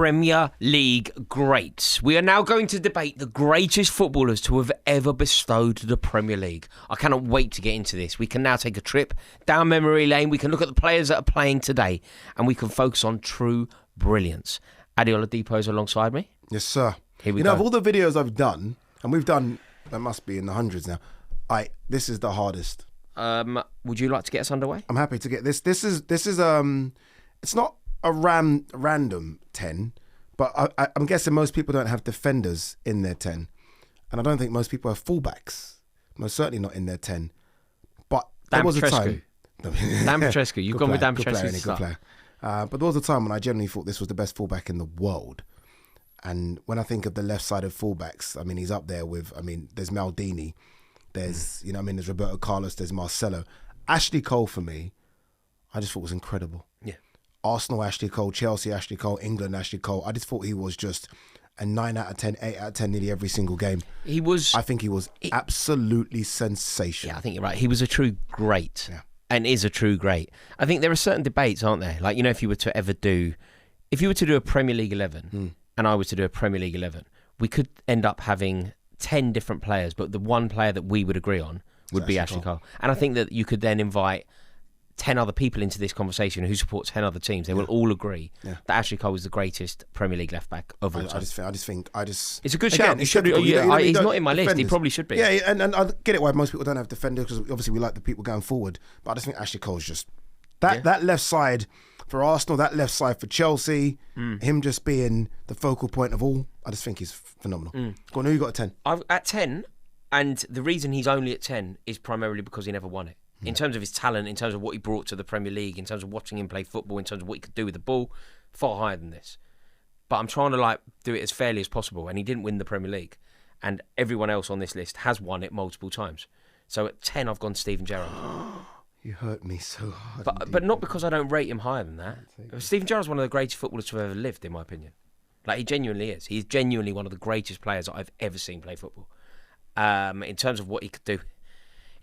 Premier League greats. We are now going to debate the greatest footballers to have ever bestowed the Premier League. I cannot wait to get into this. We can now take a trip down memory lane. We can look at the players that are playing today, and we can focus on true brilliance. Ade Oladipo is alongside me. Yes, sir. Here we go. You know, of all the videos I've done, and we've done, there must be in the hundreds now, this is the hardest. Would you like to get us underway? I'm happy to get this. This is it's not a random 10, but I'm guessing most people don't have defenders in their 10. And I don't think most people have fullbacks. Most certainly not in their 10. But there was a time. Dan Petrescu. You've gone with Dan Petrescu. Good player. But there was a time when I generally thought this was the best fullback in the world. And when I think of the left-sided fullbacks, I mean, he's up there with, there's Maldini. There's, there's Roberto Carlos. There's Marcelo. Ashley Cole, for me, I just thought was incredible. Yeah. Arsenal Ashley Cole, Chelsea Ashley Cole, England Ashley Cole. I just thought he was just a 9 out of 10, 8 out of 10 nearly every single game. I think he was absolutely sensational. Yeah, I think you're right. He was a true great. Yeah. And is a true great. I think there are certain debates, aren't there? Like, if you were to do a Premier League 11 and I was to do a Premier League 11, we could end up having 10 different players, but the one player that we would agree on would be Ashley Cole. And I think that you could then invite 10 other people into this conversation who support 10 other teams. They will all agree that Ashley Cole is the greatest Premier League left back of all time. It's a good shout. He's not in my list. He probably should be. Yeah, and I get it why most people don't have defenders, because obviously we like the people going forward. But I just think Ashley Cole's just that left side for Arsenal, that left side for Chelsea, him just being the focal point of all. I just think he's phenomenal. Go on, who you got at 10? At 10, and the reason he's only at 10 is primarily because he never won it. In terms of his talent, in terms of what he brought to the Premier League, in terms of watching him play football, in terms of what he could do with the ball, far higher than this. But I'm trying to do it as fairly as possible, and he didn't win the Premier League. And everyone else on this list has won it multiple times. So at 10, I've gone Steven Gerrard. You hurt me so hard. But not because I don't rate him higher than that. Steven Gerrard's one of the greatest footballers to have ever lived, in my opinion. He genuinely is. He's genuinely one of the greatest players that I've ever seen play football. In terms of what he could do.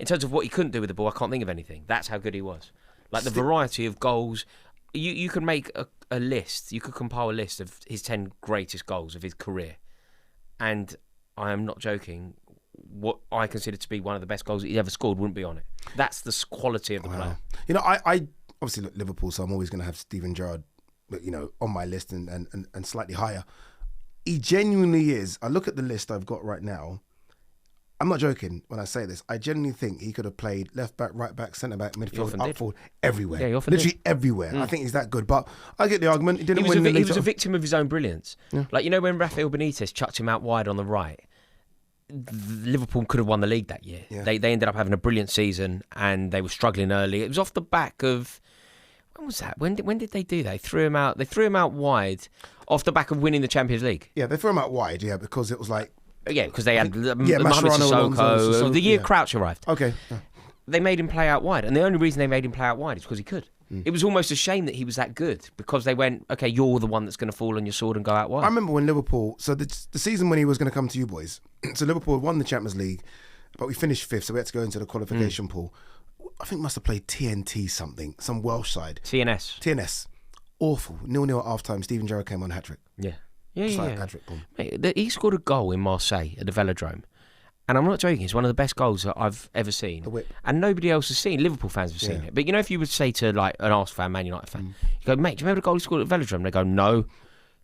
In terms of what he couldn't do with the ball, I can't think of anything. That's how good he was. The variety of goals. You could make a list. You could compile a list of his 10 greatest goals of his career. And I am not joking. What I consider to be one of the best goals that he ever scored wouldn't be on it. That's the quality of the player. I obviously look Liverpool, so I'm always going to have Steven Gerrard, on my list and slightly higher. He genuinely is. I look at the list I've got right now. I'm not joking when I say this. I genuinely think he could have played left back, right back, centre back, midfield, up forward, everywhere. Yeah, literally everywhere. I think he's that good. But I get the argument. He didn't win. He was a victim of his own brilliance. Yeah. When Rafael Benitez chucked him out wide on the right, Liverpool could have won the league that year. Yeah. They ended up having a brilliant season, and they were struggling early. It was off the back of, when was that? When did they do that? They threw him out wide off the back of winning the Champions League. Yeah, they threw him out wide. Yeah, because it was like. Yeah, because they had Mohamed Sissoko, the year Crouch arrived. Okay. Yeah. They made him play out wide, and the only reason they made him play out wide is because he could. It was almost a shame that he was that good, because they went, okay, you're the one that's going to fall on your sword and go out wide. I remember when Liverpool, so the season when he was going to come to you boys, so Liverpool won the Champions League, but we finished 5th, so we had to go into the qualification pool. I think we must have played TNT something, some Welsh side. TNS. Awful. 0-0 at half-time. Steven Gerrard came on hat-trick. Yeah. Mate, he scored a goal in Marseille at the Velodrome, and I'm not joking. It's one of the best goals that I've ever seen, the whip. And nobody else has seen. Liverpool fans have seen it, but if you would say to an Arsenal fan, Man United fan, you go, mate, do you remember the goal he scored at the Velodrome? And they go, no,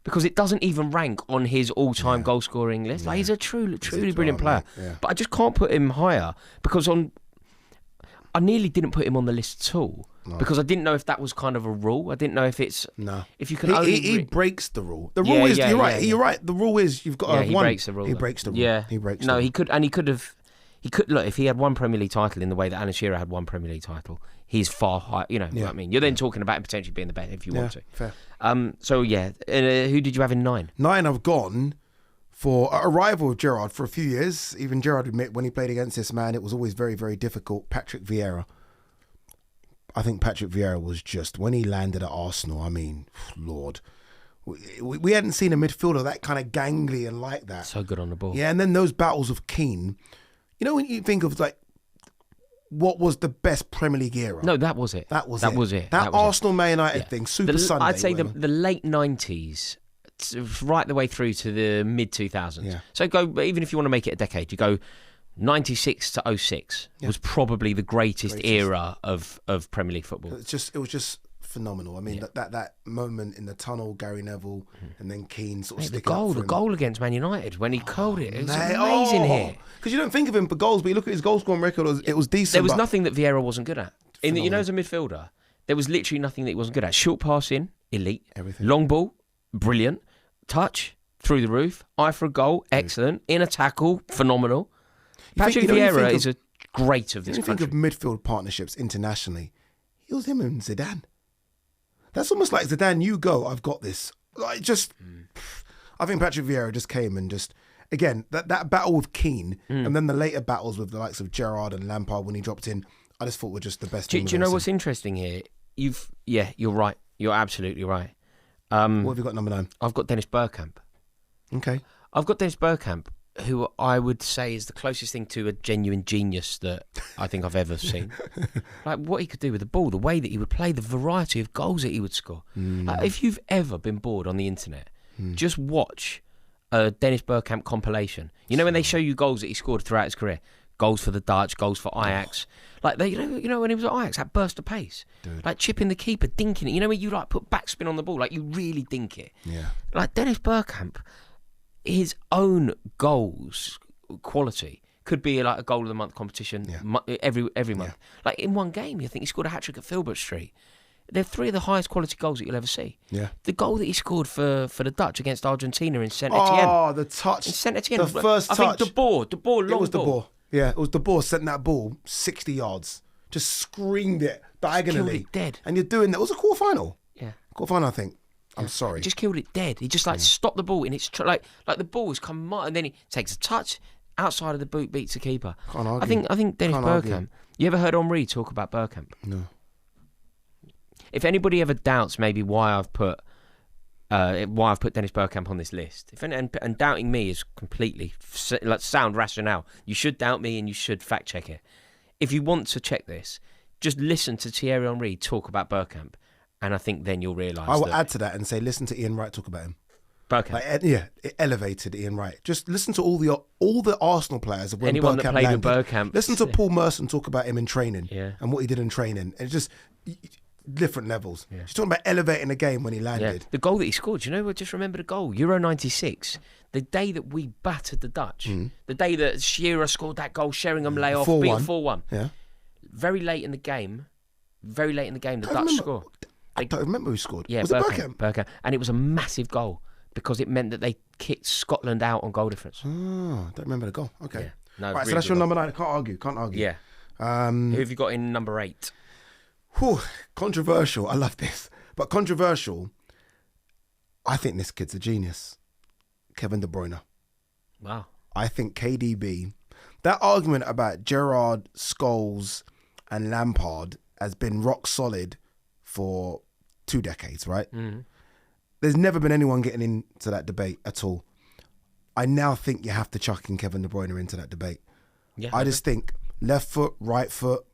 because it doesn't even rank on his all-time goal scoring list. He's a truly brilliant player, but I just can't put him higher because I nearly didn't put him on the list at all. No. Because I didn't know if that was kind of a rule. I didn't know if it's... No. If you can he breaks the rule. The rule is... You're right. You're right. The rule is you've got to have one. He breaks the rule. He breaks the rule. Yeah. He breaks No, the rule. he could... And he could have... Look, if he had one Premier League title in the way that Alan Shearer had one Premier League title, he's far higher. You know what I mean? You're then talking about him potentially being the best if you want to. Fair. Who did you have in 9? 9, I've gone for a rival of Gerrard for a few years. Even Gerrard admit when he played against this man, it was always very, very difficult. Patrick Vieira. I think Patrick Vieira was just, when he landed at Arsenal, I mean, Lord, we hadn't seen a midfielder that kind of gangly and like that. So good on the ball. Yeah, and then those battles of Keane. When you think of what was the best Premier League era? No, that was it. That was it. That Arsenal Man United thing, Super Sunday. I'd say the late 90s right the way through to the mid 2000s. Yeah. So even if you want to make it a decade, you go 96 to 06 was probably the greatest era of Premier League football. It was just phenomenal. I mean, that moment in the tunnel, Gary Neville, and then Keane sort of sticking up for him. The goal against Man United when he curled it. It was amazing here. Because you don't think of him for goals, but you look at his goal scoring record, it was decent. There was nothing that Vieira wasn't good at. As a midfielder, there was literally nothing that he wasn't good at. Short passing, elite. Everything. Long ball, brilliant. Touch, through the roof. Eye for a goal, excellent. In a tackle, phenomenal. Patrick Vieira is a great of this country. Think of midfield partnerships internationally. It was him and Zidane. That's almost like Zidane, you go, I've got this. I think Patrick Vieira just came and just, again, that battle with Keane and then the later battles with the likes of Gerrard and Lampard when he dropped in, I just thought were just the best. Do you know what's interesting here? You're right. You're absolutely right. What have you got number 9? I've got Dennis Bergkamp. Okay. I've got Dennis Bergkamp, who I would say is the closest thing to a genuine genius that I think I've ever seen. Like what he could do with the ball, the way that he would play, the variety of goals that he would score. Like, if you've ever been bored on the internet, just watch a Dennis Bergkamp compilation. You know when they show you goals that he scored throughout his career? Goals for the Dutch, goals for Ajax. Like you know when he was at Ajax, that burst of pace. Dude. Like chipping the keeper, dinking it. You know when you like put backspin on the ball, like you really dink it. Yeah. Like Dennis Bergkamp, his own goals quality could be like a goal of the month competition every month. Like in one game, you think he scored a hat-trick at Filbert Street. They're 3 of the highest quality goals that you'll ever see. Yeah. The goal that he scored for the Dutch against Argentina in Saint Etienne. Oh, the touch. In Saint Etienne. The first touch. I think the ball, long It was ball. the ball. Yeah, it was the ball sent that ball 60 yards. Just screamed it diagonally. Just killed it dead. And you're doing that. It was a quarter-final. Yeah. Quarter-final, I think. I'm sorry. He just killed it dead. He just stopped the ball in its like the ball has come and then he takes a touch outside of the boot, beats the keeper. Can't argue. I think Dennis Bergkamp. You ever heard Henri talk about Bergkamp? No. If anybody ever doubts maybe why I've put Dennis Bergkamp on this list, and doubting me is completely sound rationale. You should doubt me and you should fact check it. If you want to check this, just listen to Thierry Henry talk about Bergkamp. And I think then you'll realise. I will add to that and say, listen to Ian Wright talk about him. Bergkamp. It elevated Ian Wright. Just listen to all the Arsenal players of when anyone Bergkamp that played landed. with Bergkamp. Listen to Paul Merson talk about him in training and what he did in training. It's just different levels. Yeah. She's talking about elevating the game when he landed. Yeah. The goal that he scored. Do you know? Just remember the goal. Euro '96. The day that we battered the Dutch. The day that Shearer scored that goal, Sheringham lay off, beat 4-1. Yeah. Very late in the game, the Dutch score. I don't remember who scored. Yeah, was it Bergkamp? Bergkamp. And it was a massive goal because it meant that they kicked Scotland out on goal difference. Oh, I don't remember the goal. Okay. Yeah. No, right, so that's your number 9. Can't argue. Yeah. Who have you got in number 8? Whew, controversial. I love this. But controversial, I think this kid's a genius. Kevin De Bruyne. Wow. I think KDB, that argument about Gerrard, Scholes and Lampard has been rock solid for 2 decades, right? There's never been anyone getting into that debate at all. I now think you have to chuck in Kevin De Bruyne into that debate. Yeah, I just think left foot, right foot.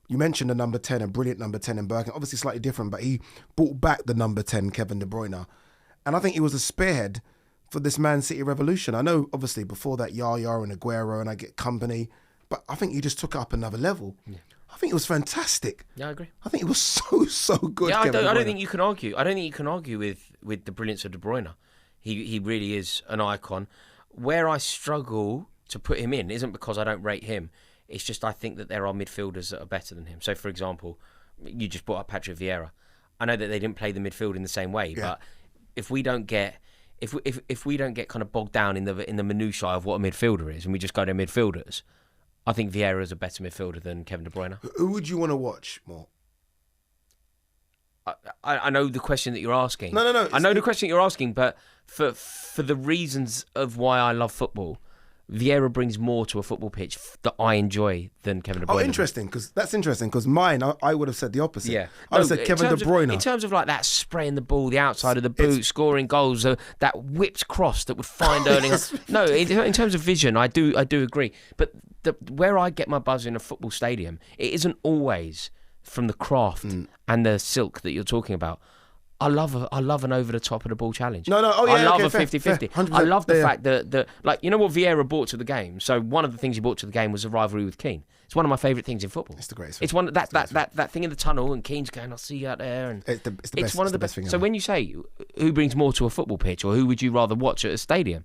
You mentioned the number 10, a brilliant number 10 in Bergkamp. Obviously slightly different, but he brought back the number 10, Kevin De Bruyne. And I think he was a spearhead for this Man City revolution. I know, obviously, before that, Yaya and Aguero and I get company, but I think he just took it up another level. Yeah. I think it was fantastic. Yeah, I agree. I think it was so good. Yeah, I don't think you can argue. I don't think you can argue with the brilliance of De Bruyne. He really is an icon. Where I struggle to put him in isn't because I don't rate him. It's just I think that there are midfielders that are better than him. So, for example, you just brought up Patrick Vieira. I know that they didn't play the midfield in the same way, but if we don't get kind of bogged down in the minutiae of what a midfielder is, and we just go to midfielders, I think Vieira is a better midfielder than Kevin De Bruyne. Who would you want to watch more? I know the question that you're asking. No. I know the question you're asking, but for the reasons of why I love football, Vieira brings more to a football pitch that I enjoy than Kevin De Bruyne. Oh, interesting, that's interesting, because mine, I would have said the opposite. Yeah. I would have said Kevin De Bruyne. In terms of like that spraying the ball, the outside of the boot, scoring goals, that whipped cross that would find Erling. No, in terms of vision, I do agree. But where I get my buzz in a football stadium, it isn't always from the craft and the silk that you're talking about. I love an over the top of the ball challenge. No. Oh yeah. I love okay, a 50-50. I love the fact that like, you know what Vieira brought to the game. So one of the things he brought to the game was a rivalry with Keane. It's one of my favourite things in football. It's the greatest. It's one that thing in the tunnel and Keane's going, I'll see you out there, and it's one of the best thing. So when you say who brings more to a football pitch, or who would you rather watch at a stadium?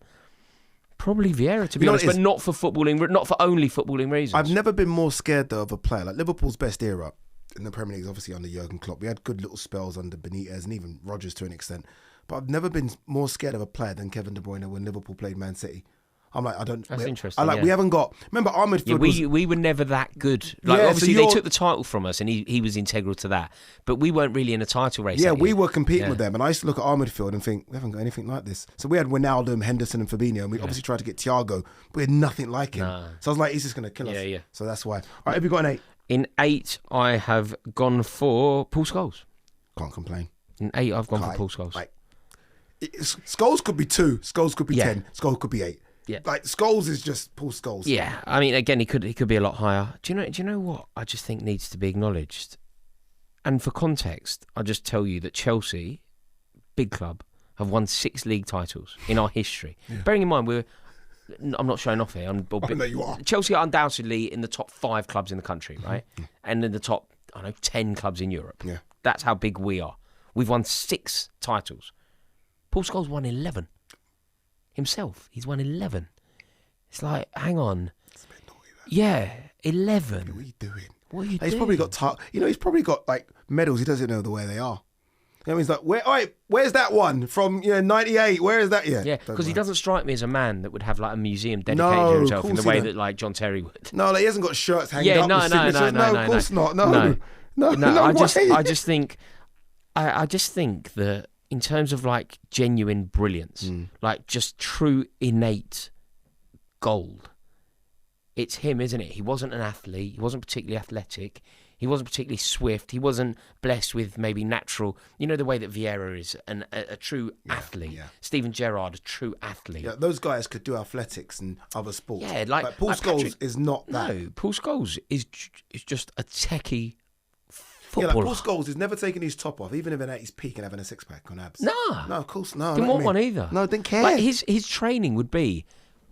Probably Vieira, to be honest, but not for footballing, not for only footballing reasons. I've never been more scared though of a player. Like Liverpool's best era in the Premier League is obviously under Jurgen Klopp. We had good little spells under Benitez and even Rodgers to an extent. But I've never been more scared of a player than Kevin De Bruyne when Liverpool played Man City. I'm like, That's interesting. We haven't got. Remember, our midfield. We were never that good. Like, obviously, they took the title from us, and he was integral to that. But we weren't really in a title race. Yeah, we were competing with them, and I used to look at our midfield and think we haven't got anything like this. So we had Wijnaldum, Henderson, and Fabinho, and we obviously tried to get Thiago, but we had nothing like him. No. So I was like, he's just going to kill us. Yeah. So that's why. All right, have you got an 8? In 8, I have gone for Paul Scholes. Can't complain. In 8, I've gone for Paul Scholes. Like, Scholes could be 2. Scholes could be 10. Scholes could be 8. Yeah, like Scholes is just Paul Scholes. Yeah, I mean, again, he could be a lot higher. Do you know what? I just think needs to be acknowledged. And for context, I'll just tell you that Chelsea, big club, have won 6 league titles in our history. Yeah. Bearing in mind, I'm not showing off here. I know you are. Chelsea are undoubtedly in the top 5 clubs in the country, right? And in the top, 10 clubs in Europe. Yeah, that's how big we are. We've won 6 titles. Paul Scholes won 11. Himself, he's won 11. It's like, hang on. It's a bit naughty, that. Yeah, 11. What are you doing? What are you doing? He's probably got, he's probably got like medals. He doesn't know where they are. You know, he's like, where's that one from 98? Where is that? Yeah, because he doesn't strike me as a man that would have like a museum dedicated to himself in the way that like John Terry would. No, like, he hasn't got shirts hanging up. No, with signatures. No, of course not. No, I just think that in terms of like genuine brilliance, like just true innate gold, it's him, isn't it? He wasn't an athlete. He wasn't particularly athletic. He wasn't particularly swift. He wasn't blessed with maybe natural, the way that Vieira is a true athlete. Yeah. Steven Gerrard, a true athlete. Yeah, those guys could do athletics and other sports. Yeah, like Paul Scholes is not that. No, Paul Scholes is just a techie footballer. Yeah, like Paul Scholes is never taking his top off, even if at his peak and having a 6-pack on abs. No, of course, no. Didn't want one either. No, didn't care. Like his training would be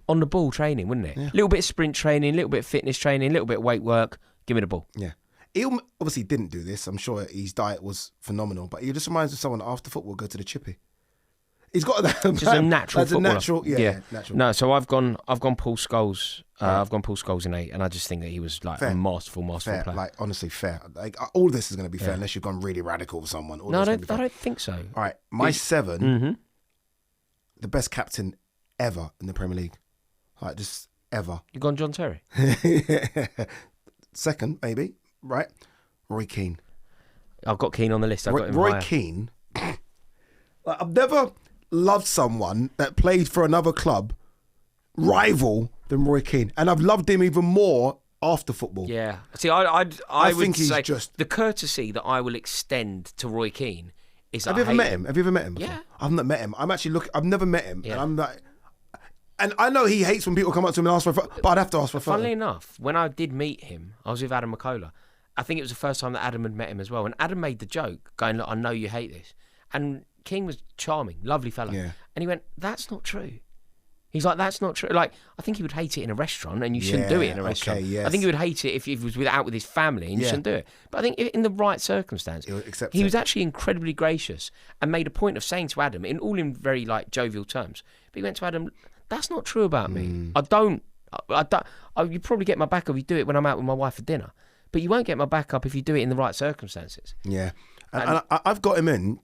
on the ball training, wouldn't it? A little bit of sprint training, a little bit of fitness training, a little bit of weight work. Give me the ball. Yeah. He obviously didn't do this. I'm sure his diet was phenomenal, but he just reminds me of someone after football go to the chippy. He's got that. Just a natural footballer. Natural. No, so I've gone Paul Scholes. I've gone Paul Scholes in 8, and I just think that he was like a masterful fair, player. Like honestly, fair. Like all this is going to be fair unless you've gone really radical with someone. No, I don't think so. All right, my 7, the best captain ever in the Premier League, like just ever. You've gone John Terry. Second, maybe. Right, Roy Keane. I've got Keane on the list. I've got him Roy higher. Keane. Like, I've never loved someone that played for another club rival than Roy Keane, and I've loved him even more after football. Yeah. See, I would think he's say just the courtesy that I will extend to Roy Keane is. Have you ever met him? Have you ever met him before? Yeah. I've not met him. I've never met him, and I'm like. And I know he hates when people come up to him and ask for a photo, but I'd have to ask for a photo. Funnily enough, when I did meet him, I was with Adam McCullough. I think it was the first time that Adam had met him as well. And Adam made the joke, going, look, I know you hate this. And King was charming, lovely fella. Yeah. And he went, that's not true. He's like, that's not true. Like, I think he would hate it in a restaurant, and you shouldn't do it in a restaurant. Yes. I think he would hate it if he was out with his family, and you shouldn't do it. But I think in the right circumstance, he was actually incredibly gracious and made a point of saying to Adam, in very like jovial terms, but he went to Adam, that's not true about me. You probably get my back up if you do it when I'm out with my wife for dinner, but you won't get my back up if you do it in the right circumstances. Yeah. And I've got him in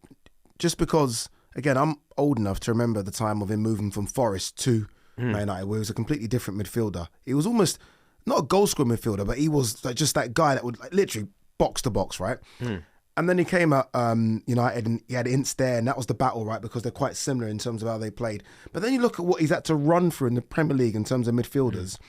just because, again, I'm old enough to remember the time of him moving from Forest to Man United, where he was a completely different midfielder. He was almost not a goal scorer midfielder, but he was like just that guy that would like literally box to box, right? And then he came at United and he had Ince there, and that was the battle, right? Because they're quite similar in terms of how they played. But then you look at what he's had to run through in the Premier League in terms of midfielders.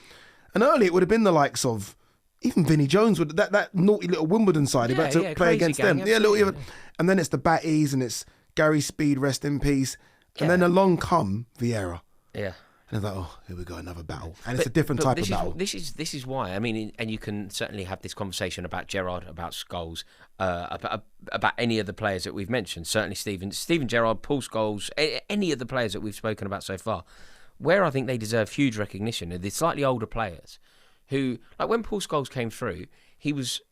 And early it would have been the likes of even Vinnie Jones, with that naughty little Wimbledon side. He had to play against them. And then it's the Batties and it's Gary Speed, rest in peace. And then along come Vieira. Yeah. And it's like, oh, here we go, another battle. And it's a different type of battle. This is why. I mean, and you can certainly have this conversation about Gerrard, about Scholes, about any of the players that we've mentioned. Certainly Steven Gerrard, Paul Scholes, any of the players that we've spoken about so far. Where I think they deserve huge recognition are the slightly older players who, like when Paul Scholes came through, he was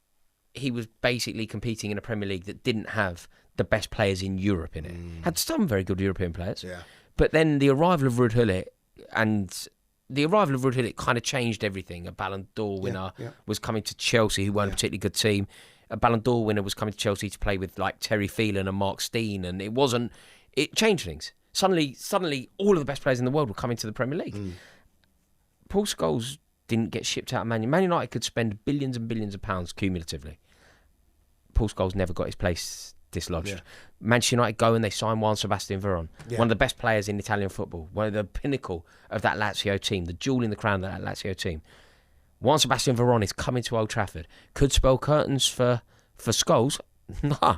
basically competing in a Premier League that didn't have the best players in Europe in it. Had some very good European players. Yeah. But then the arrival of Ruud Gullit kind of changed everything. A Ballon d'Or winner was coming to Chelsea, who weren't a particularly good team. A Ballon d'Or winner was coming to Chelsea to play with like Terry Phelan and Mark Stein, and it changed things. Suddenly, all of the best players in the world were coming to the Premier League. Paul Scholes didn't get shipped out of Man United. Man United could spend billions and billions of pounds cumulatively. Paul Scholes never got his place dislodged. Yeah. Manchester United go and they sign Juan Sebastian Veron, one of the best players in Italian football, one of the pinnacle of that Lazio team, the jewel in the crown of that Lazio team. Juan Sebastian Veron is coming to Old Trafford. Could spell curtains for Scholes? Nah.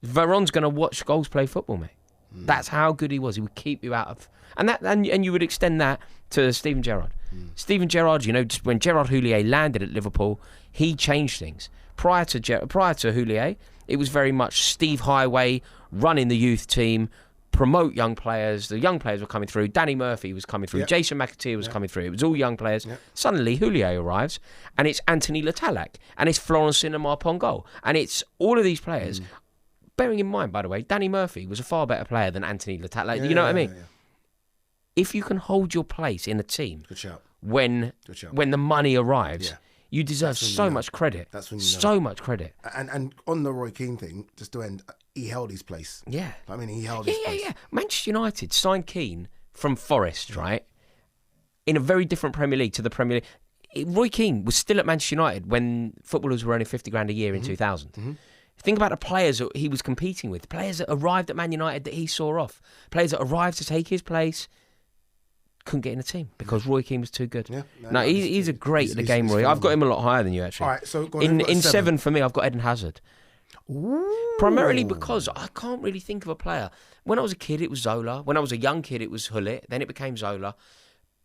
Veron's going to watch Scholes play football, mate. That's how good he was. He would keep you out of... And you would extend that to Steven Gerrard. Steven Gerrard, just when Gerard Houllier landed at Liverpool, he changed things. Prior to Houllier, it was very much Steve Highway running the youth team, promote young players. The young players were coming through. Danny Murphy was coming through. Yep. Jason McAteer was coming through. It was all young players. Yep. Suddenly, Houllier arrives, and it's Anthony Letalak, and it's Florence Cinema Pongo, and it's all of these players. Bearing in mind, by the way, Danny Murphy was a far better player than Anthony Letalak. You know what I mean? Yeah. If you can hold your place in a team when the money arrives, you deserve so much credit. That's when you know. So much credit. And on the Roy Keane thing, just to end, he held his place. Yeah. I mean, he held his place. Yeah. Manchester United signed Keane from Forest, right? In a very different Premier League to the Premier League. Roy Keane was still at Manchester United when footballers were earning 50 grand a year in 2000. Think about the players that he was competing with. Players that arrived at Man United that he saw off. Players that arrived to take his place. Couldn't get in the team because Roy Keane was too good. Yeah, he's a great at the game, Roy. I've got him a lot higher than you, actually. All right, so go on, in seven for me, I've got Eden Hazard. Ooh. Primarily because I can't really think of a player. When I was a kid, it was Zola. When I was a young kid, it was Gullit. Then it became Zola.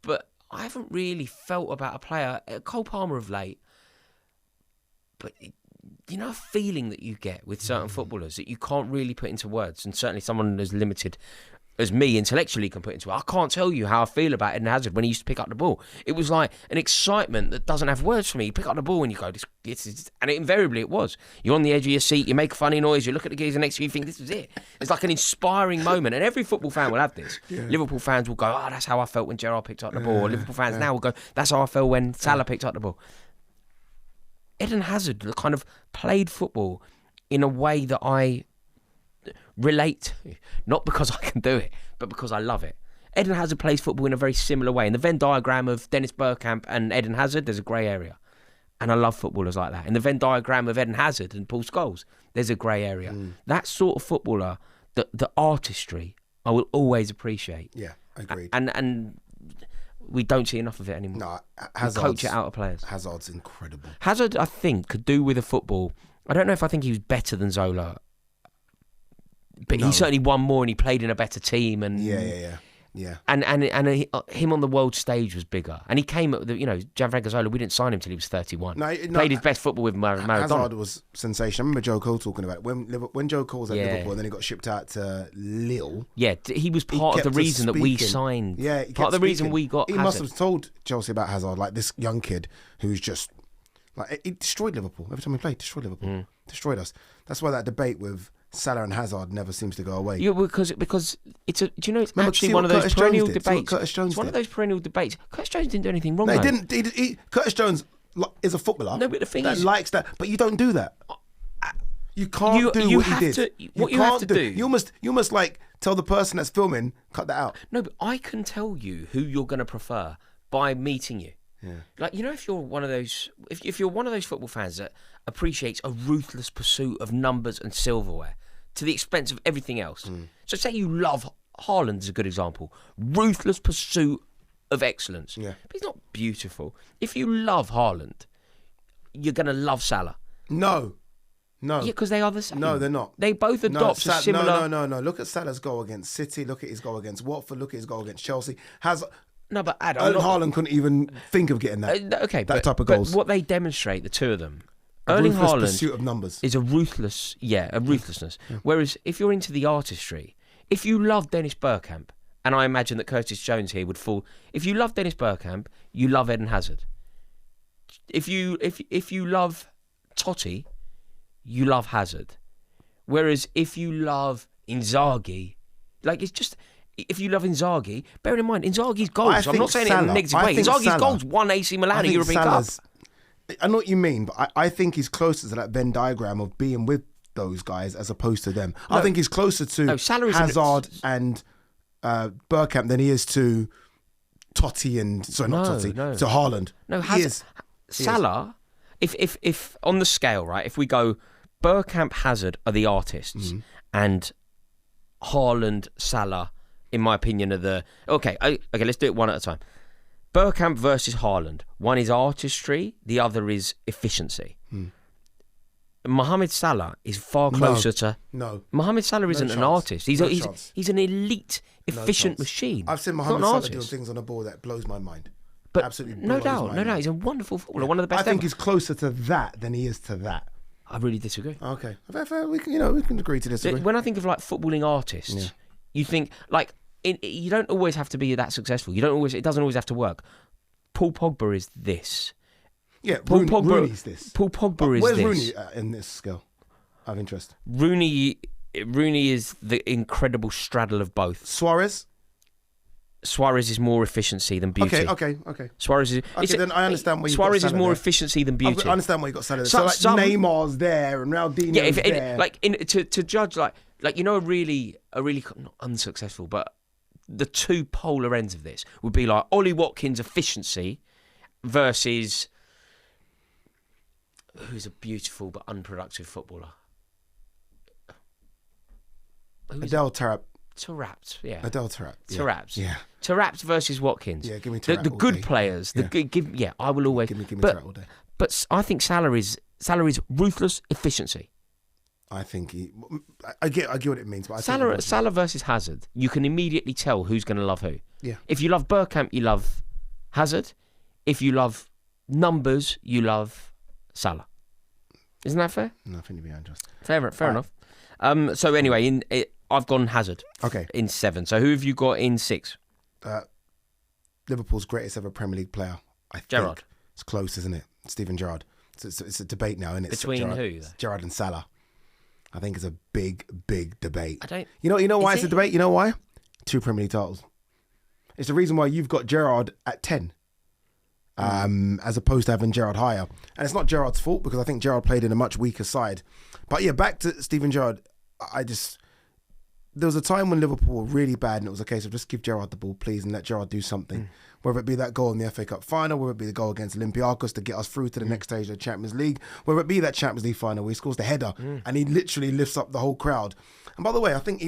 But I haven't really felt about a player, Cole Palmer of late. But a feeling that you get with certain footballers that you can't really put into words, and certainly someone as limited as me intellectually can put into it. I can't tell you how I feel about Eden Hazard when he used to pick up the ball. It was like an excitement that doesn't have words for me. You pick up the ball and you go, and invariably it was. You're on the edge of your seat, you make a funny noise, you look at the geezer next to you, you think this is it. It's like an inspiring moment, and every football fan will have this. Liverpool fans will go, that's how I felt when Gerrard picked up the ball. Or Liverpool fans now will go, that's how I felt when Salah picked up the ball. Eden Hazard kind of played football in a way that I relate, not because I can do it, but because I love it. Eden Hazard plays football in a very similar way. In the Venn diagram of Dennis Bergkamp and Eden Hazard, there's a grey area. And I love footballers like that. In the Venn diagram of Eden Hazard and Paul Scholes, there's a grey area. That sort of footballer, the artistry, I will always appreciate. Yeah, agreed. And we don't see enough of it anymore. No, we coach it out of players. Hazard's incredible. Hazard, I think, could do with a football. I don't know if I think he was better than Zola, but he certainly won more and he played in a better team. And And him on the world stage was bigger. And he came at Gianfranco Zola, we didn't sign him till he was 31. Played his best football with Maradona. Hazard was sensational. I remember Joe Cole talking about it. When Joe Cole was at Liverpool and then he got shipped out to Lille. Yeah, he was part of the reason that we signed. Yeah, part of the reason we got Hazard. He must have told Chelsea about Hazard, like this young kid who's just, like, he destroyed Liverpool. Every time he played, destroyed Liverpool. Destroyed us. That's why that debate with Salah and Hazard never seems to go away. Yeah, because it's a. Do you know it's actually one of those perennial debates? It's one of those perennial debates. Curtis Jones didn't do anything wrong. No, he didn't. Curtis Jones is a footballer. No, but the thing that is, likes that. But you don't do that. You can't do what he did. What you have to do. You must like tell the person that's filming, cut that out. No, but I can tell you who you're going to prefer by meeting you. Yeah. Like, if you're one of those, if you're one of those football fans that appreciates a ruthless pursuit of numbers and silverware to the expense of everything else. So say you love Haaland is a good example. Ruthless pursuit of excellence. Yeah. But he's not beautiful. If you love Haaland, you're going to love Salah. No. Yeah, because they are the same. No, they're not. They both adopt a similar... No. Look at Salah's goal against City. Look at his goal against Watford. Look at his goal against Chelsea. No, but Ad, Erling Haaland couldn't even think of getting that. That type of goals. But what they demonstrate, the two of them, A Erling ruthless Haaland pursuit of numbers. is a ruthlessness. Yeah. Whereas if you're into the artistry, if you love Dennis Bergkamp, and I imagine that Curtis Jones here would fall. If you love Dennis Bergkamp, you love Eden Hazard. If you love Totti, you love Hazard. Whereas if you love Inzaghi, like it's just. If you love Inzaghi, bear in mind, Inzaghi's goals, I'm not saying it in a negative way, Inzaghi's goals won AC Milan a European Cup. I know what you mean, but I think he's closer to that Venn diagram of being with those guys as opposed to them. I think he's closer to Hazard and Bergkamp than he is to Totti and... Sorry, not Totti, to Haaland. No, Salah, if on the scale, right, if we go Bergkamp, Hazard are the artists and Haaland, Salah... in my opinion, are the... Okay, let's do it one at a time. Bergkamp versus Haaland. One is artistry, the other is efficiency. Mohamed Salah is far closer to... No. Mohamed Salah isn't an artist. He's an elite, efficient machine. I've seen Mohamed Salah doing things on the ball that blows my mind. But absolutely no doubt. He's a wonderful footballer, one of the best I think he's closer to that than he is to that. I really disagree. Okay. We can agree to disagree. When I think of like footballing artists, you think like you don't always have to be that successful. It doesn't always have to work. Paul Pogba is this. Yeah, Rooney's this. Paul Pogba is where's this. Rooney in this scale of interest? Rooney is the incredible straddle of both. Suarez is more efficiency than beauty. Okay. Suarez is... Okay, then I understand where you got Suarez Salah is more there. efficiency than beauty. I understand where you got Salah. So Neymar's there and Ronaldinho's there. To judge like a really not unsuccessful, but the two polar ends of this would be like Ollie Watkins' efficiency versus who's a beautiful but unproductive footballer. Adel Taarabt. Taarabt, yeah. Adel Taarabt. Taarabt. Yeah. Taarabt versus Watkins. Yeah, give me Taarabt The all good day. players. I will always... Give me Taarabt all day. But I think Salah is ruthless efficiency. I think I get what it means. But Salah versus Hazard, you can immediately tell who's going to love who. Yeah. If you love Bergkamp, you love Hazard. If you love numbers, you love Salah. Isn't that fair? Nothing to be unjust. Fair enough. So anyway, I've gone Hazard. Okay. In 7. So who have you got in 6? Liverpool's greatest ever Premier League player. I think Gerrard. It's close, isn't it? Steven Gerrard. It's a debate now, isn't it? Between Gerrard, who? Gerrard and Salah. I think it's a big debate. I don't. You know why it's a debate? You know why? 2 Premier League titles. It's the reason why you've got Gerrard at 10. As opposed to having Gerrard higher. And it's not Gerrard's fault because I think Gerrard played in a much weaker side. But yeah, back to Steven Gerrard. There was a time when Liverpool were really bad and it was a case of just give Gerrard the ball, please, and let Gerrard do something. Whether it be that goal in the FA Cup final, whether it be the goal against Olympiacos to get us through to the next stage of the Champions League, whether it be that Champions League final where he scores the header and he literally lifts up the whole crowd. And by the way, I think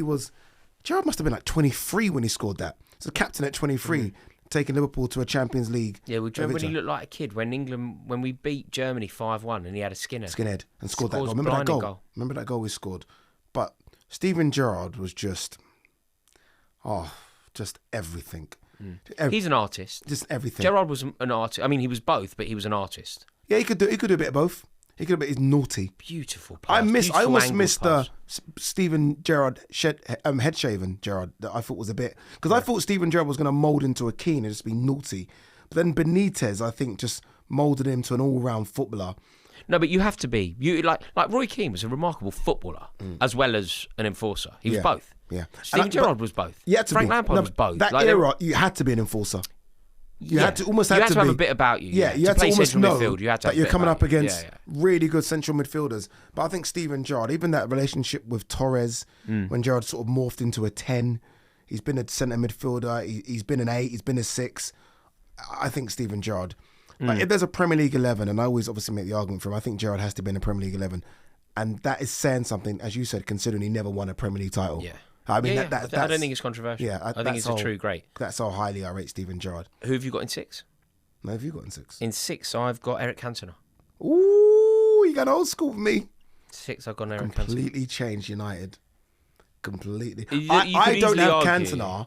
Gerrard must have been like 23 when he scored that. So captain at 23, taking Liverpool to a Champions League. Yeah, well, do you remember when he looked like a kid when we beat Germany 5-1 and he had a skinhead and scored that goal. Remember that goal? Remember that goal we scored? But Steven Gerrard was just everything. He's an artist. Just everything. Gerrard was an artist. I mean, he was both, but he was an artist. Yeah, he could do a bit of both. He could have been. He's naughty. Beautiful pass. I almost missed the Steven Gerrard head shaven Gerrard that I thought was a bit because I thought Steven Gerrard was going to mould into a Keane and just be naughty, but then Benitez I think just moulded him to an all-round footballer. No, but you have to be. Like Roy Keane was a remarkable footballer as well as an enforcer. He was both. Yeah, Steven Gerrard was both. Frank Lampard was both. That era, you had to be an enforcer. You had to have a bit about you. Yeah, you had to play almost know midfield, you had to that you're coming up against really good central midfielders. But I think Steven Gerrard, even that relationship with Torres, when Gerrard sort of morphed into a 10, he's been a centre midfielder, he's been an 8, he's been a 6. I think Steven Gerrard. Like, if there's a Premier League 11, and I always obviously make the argument for him, I think Gerrard has to be in a Premier League 11. And that is saying something, as you said, considering he never won a Premier League title. Yeah. I mean, I don't think it's controversial. Yeah, I think it's a true great. That's how highly I rate Steven Gerrard. Who have you got in 6? No, have you got in 6? In 6, I've got Eric Cantona. Ooh, you got old school for me. 6, I've got Eric Cantona. Completely changed United. Completely. You I could don't easily have argue. Cantona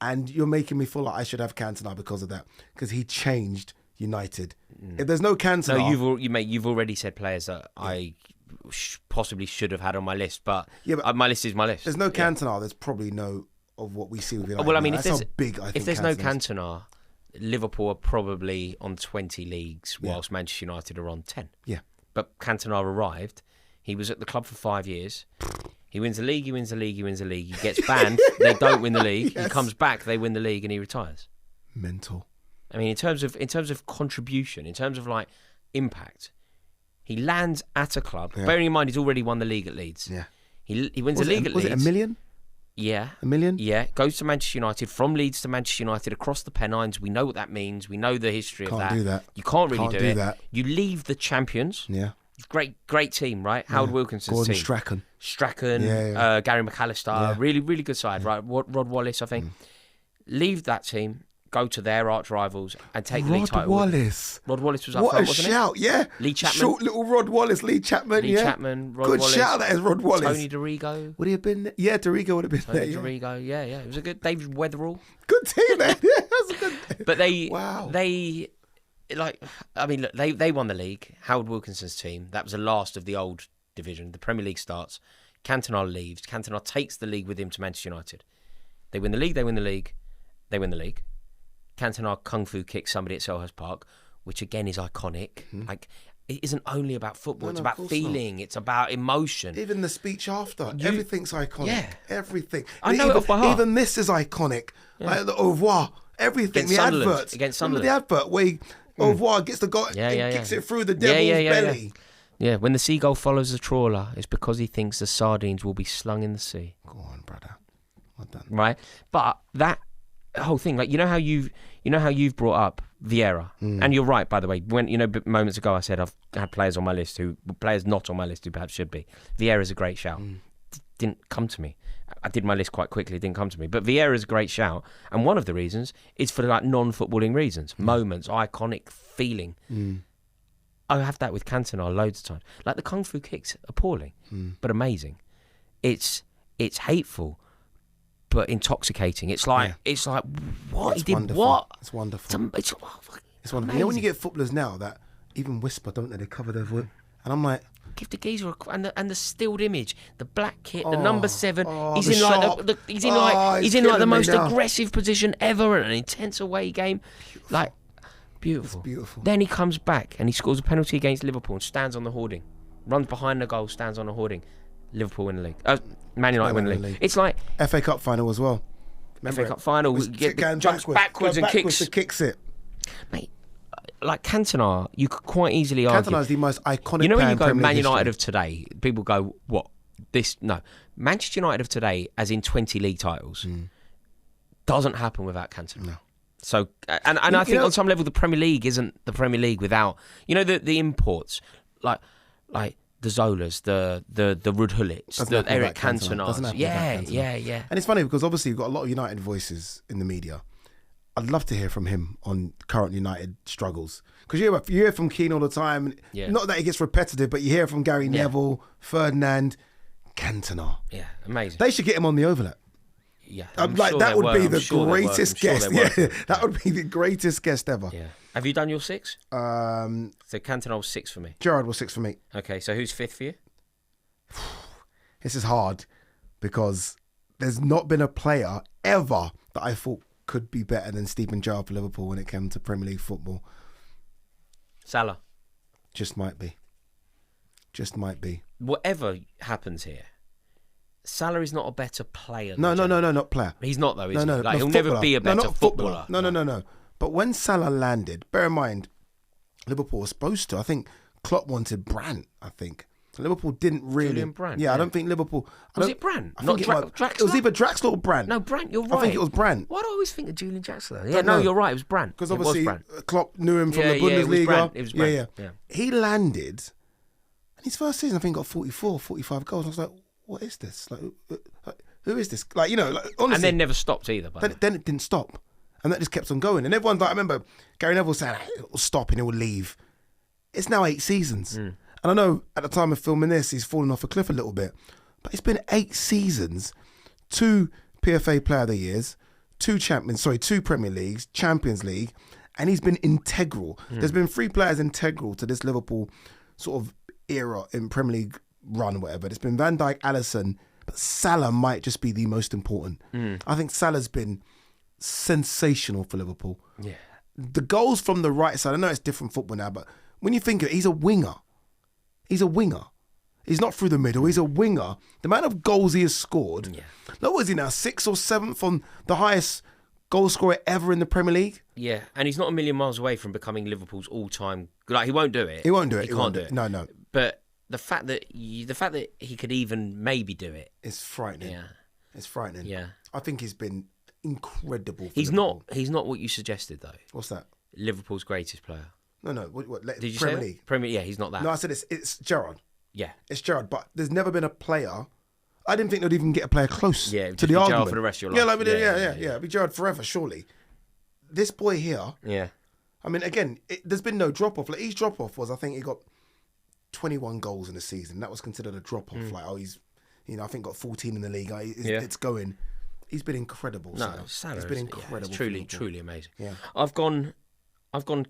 And you're making me feel like I should have Cantona because of that. Because he changed United. If there's no Cantona... No, you've already said players that I possibly should have had on my list, but my list is my list. There's no Cantona, there's probably no of what we see with United. Well, I mean, that's how big I think if there's Cantona no Cantona, Liverpool are probably on 20 leagues, whilst Manchester United are on 10. Yeah. But Cantona arrived. He was at the club for 5 years. He wins the league, he wins the league, he wins the league. He gets banned, they don't win the league. Yes. He comes back, they win the league, and he retires. Mental. I mean, in terms of contribution, in terms of like impact, he lands at a club. Yeah. Bearing in mind, he's already won the league at Leeds. Yeah. He wins the league at Leeds. Was it $1 million? Yeah. $1 million? Yeah. Goes to Manchester United, from Leeds to Manchester United, across the Pennines. We know what that means. We know the history of that. Can't do that. You can't really do it. That. You leave the champions. Yeah. Great team, right? Howard Wilkinson's Gordon team. Strachan. Gary McAllister. Really, really good side, right? Rod Wallace, I think. Leave that team, go to their arch rivals and take the league title. Rod Wallace was up what front, a wasn't shout, yeah. Lee Chapman. Short little Rod Wallace, Lee Chapman, Rod good Wallace. shout, that is Rod Wallace. Tony DeRigo. Would he have been there? Yeah, DeRigo would have been there. DeRigo, yeah. It was a good... David Weatherall. Good team, man. Yeah, that's a good team. But they... Like, I mean, look, they won the league. Howard Wilkinson's team. That was the last of the old division. The Premier League starts. Cantona leaves. Cantona takes the league with him to Manchester United. They win the league. They win the league. They win the league. Cantona kung fu kicks somebody at Selhurst Park, which again is iconic. Mm-hmm. Like, it isn't only about football. It's about feeling. Not. It's about emotion. Even the speech after, everything's iconic. Yeah. Everything. I know it off by heart. Even this is iconic. Yeah. Like the au revoir. Everything. Against the Sunderland. adverts. Against Sunderland. Remember the advert where he, au revoir, gets the goal and kicks it through the devil's belly. Yeah, when the seagull follows the trawler, it's because he thinks the sardines will be slung in the sea. Go on, brother. Well done. Right? But that whole thing, like, you know how you've brought up Vieira, and you're right, by the way. When moments ago I said I've had players on my list players not on my list who perhaps should be. Vieira's a great shout. Didn't come to me. I did my list quite quickly. It didn't come to me. But Vieira's a great shout, and one of the reasons is for like non-footballing reasons, moments, iconic feeling. I have that with Cantona loads of times. Like the kung fu kicks, appalling, but amazing. It's hateful, but intoxicating. It's like what it's he did. Wonderful. What? It's wonderful. It's wonderful. Amazing. You know when you get footballers now that even whisper, don't they? They cover their voice, and I'm like, give the geezer and the stilled image, the black kit, the number 7. He's in the most aggressive position ever in an intense away game. Beautiful. Like beautiful. It's beautiful. Then he comes back and he scores a penalty against Liverpool and stands on the hoarding, runs behind the goal, stands on the hoarding. Liverpool win the league. Man United win the league. It's like FA Cup final as well. Remember FA Cup final, jumps backwards and kicks it. Mate, like Cantona, you could quite easily argue. Cantona is the most iconic. You know when you go Premier Man United history. of today, people go, "What? This?" No, Manchester United of today, as in 20 league titles, doesn't happen without Cantona. No. So, and I think on some level, the Premier League isn't the Premier League without the imports like the Zolas, the Rudhullits, the Eric Cantonas. Yeah. And it's funny because obviously you've got a lot of United voices in the media. I'd love to hear from him on current United struggles. Because you hear from Keane all the time. Yeah. Not that it gets repetitive, but you hear from Gary Neville, Ferdinand, Cantona. Yeah, amazing. They should get him on the overlap. Yeah, that would be the greatest guest. That would be the greatest guest ever. Yeah. Have you done your 6? So Cantona was 6 for me. Gerrard was 6 for me. Okay, so who's 5th for you? This is hard because there's not been a player ever that I thought could be better than Steven Gerrard for Liverpool when it came to Premier League football. Salah. Just might be. Whatever happens here, Salah is not a better player. No, not player. He's not though, is he? Like, he'll never be a better footballer. No. But when Salah landed, bear in mind, Liverpool was supposed to. I think Klopp wanted Brandt, I think. Liverpool didn't really. Julian Brandt. Yeah, I don't think Liverpool. Was it Brandt? Not Draxler? It was either Draxler or Brandt. No, Brandt, you're right. I think it was Brandt. Why do I always think of Julian Draxler? Yeah, no, you're right, it was Brandt. Because obviously Klopp knew him from the Bundesliga. It was Brandt. Yeah. He landed, and his first season, I think, got 44, 45 goals. I was like, what is this? Like, who is this? Like, honestly. And then never stopped either. Then it didn't stop. And that just kept on going. And everyone's like, I remember Gary Neville saying, it'll stop and it will leave. It's now 8 seasons. And I know at the time of filming this, he's fallen off a cliff a little bit. But it's been 8 seasons, 2 PFA Player of the Years, two Premier Leagues, Champions League, and he's been integral. There's been 3 players integral to this Liverpool sort of era in Premier League run or whatever. It's been Van Dijk, Alisson, but Salah might just be the most important. I think Salah's been sensational for Liverpool. Yeah. The goals from the right side, I know it's different football now, but when you think of it, he's a winger. He's a winger. He's not through the middle. He's a winger. The amount of goals he has scored. Yeah. Look, what is he now? 6th or 7th on the highest goal scorer ever in the Premier League? Yeah, and he's not a million miles away from becoming Liverpool's all-time. Like, he won't do it. He won't do it. He can't do it. No. But the fact that he could even maybe do it, it's frightening. Yeah, it's frightening. Yeah, I think he's been incredible. He's Liverpool. He's not what you suggested though. What's that? Liverpool's greatest player. No. What Did you Premier say League? Premier? Yeah, he's not that. No, I said it's Gerrard. Yeah, it's Gerrard. But there's never been a player. I didn't think they'd even get a player close to the argument. Gerrard for the rest of your life. Yeah. It'd be Gerrard forever, surely. This boy here. Yeah. I mean, again, there's been no drop off. Like his drop off was, I think he got 21 goals in the season. That was considered a drop off. Like, he's, I think got 14 in the league. It's going. He's been incredible. No, Salah. He's been incredible. Truly amazing. Yeah. I've gone